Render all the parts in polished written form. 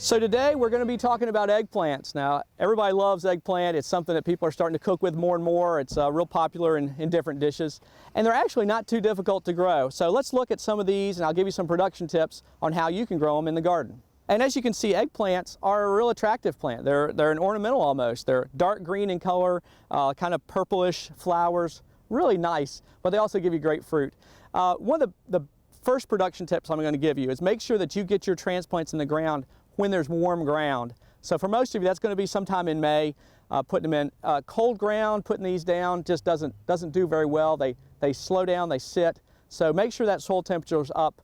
So today we're going to be talking about eggplants. Now everybody loves eggplant. It's something that people are starting to cook with more and more. It's real popular in different dishes, and they're actually not too difficult to grow. So let's look at some of these and I'll give you some production tips on how you can grow them in the garden. And as you can see, eggplants are a real attractive plant. They're an ornamental almost. They're dark green in color, kind of purplish flowers, really nice, but they also give you great fruit. One of the first production tips I'm going to give you is make sure that you get your transplants in the ground when there's warm ground. So for most of you, that's going to be sometime in May. Putting them in cold ground, putting these down just doesn't do very well. They slow down, they sit. So make sure that soil temperature is up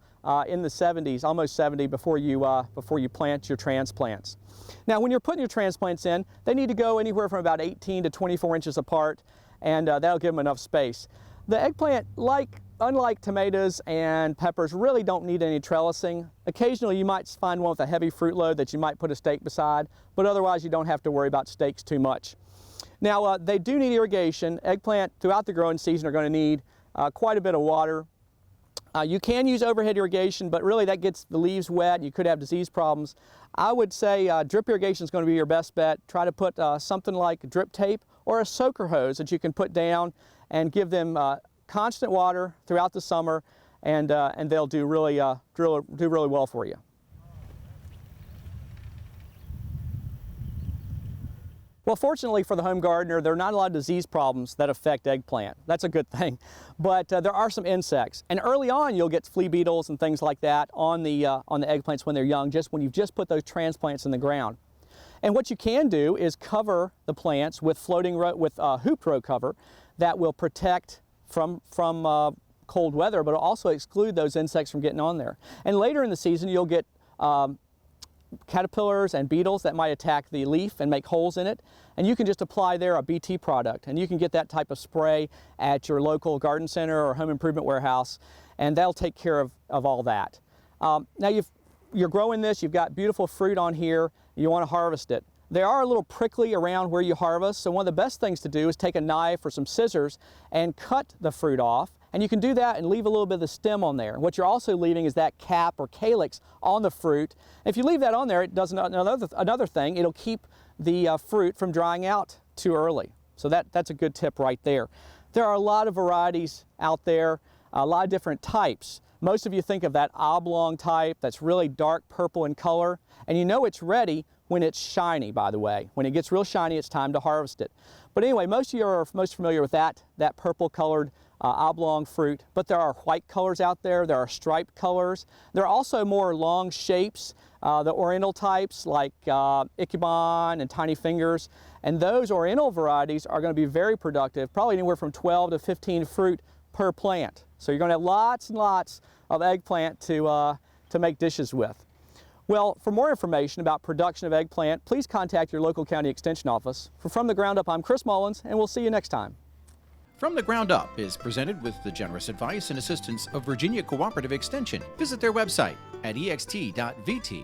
in the 70s, almost 70, before you plant your transplants. Now, when you're putting your transplants in, they need to go anywhere from about 18 to 24 inches apart, and that'll give them enough space. The eggplant, unlike tomatoes and peppers, really don't need any trellising. Occasionally you might find one with a heavy fruit load that you might put a stake beside, but otherwise you don't have to worry about stakes too much. Now they do need irrigation. Eggplant throughout the growing season are going to need quite a bit of water. You can use overhead irrigation, but really that gets the leaves wet. You could have disease problems. I would say drip irrigation is going to be your best bet. Try to put something like drip tape or a soaker hose that you can put down and give them constant water throughout the summer, and they'll do really well for you. Well, fortunately for the home gardener, there are not a lot of disease problems that affect eggplant. That's a good thing. But there are some insects, and early on you'll get flea beetles and things like that on the eggplants when they're young, just when you've just put those transplants in the ground. And what you can do is cover the plants with hooped row cover that will protect from cold weather, but it'll also exclude those insects from getting on there. And later in the season, you'll get caterpillars and beetles that might attack the leaf and make holes in it. And you can just apply there a BT product, and you can get that type of spray at your local garden center or home improvement warehouse, and that'll take care of all that. Now you're growing this, you've got beautiful fruit on here, you want to harvest it. They are a little prickly around where you harvest, so one of the best things to do is take a knife or some scissors and cut the fruit off. And you can do that and leave a little bit of the stem on there. What you're also leaving is that cap or calyx on the fruit. If you leave that on there, it does another thing. It'll keep the fruit from drying out too early. So that's a good tip right there. There are a lot of varieties out there, a lot of different types. Most of you think of that oblong type that's really dark purple in color, and you know it's ready when it's shiny, by the way. When it gets real shiny, it's time to harvest it. But anyway, most of you are most familiar with that purple colored oblong fruit, but there are white colors out there, there are striped colors. There are also more long shapes, the oriental types like Ichabod and Tiny Fingers, and those oriental varieties are going to be very productive, probably anywhere from 12 to 15 fruit per plant. So you're going to have lots and lots of eggplant to make dishes with. Well, for more information about production of eggplant, please contact your local county extension office. For From the Ground Up, I'm Chris Mullins, and we'll see you next time. From the Ground Up is presented with the generous advice and assistance of Virginia Cooperative Extension. Visit their website at ext.vt.edu.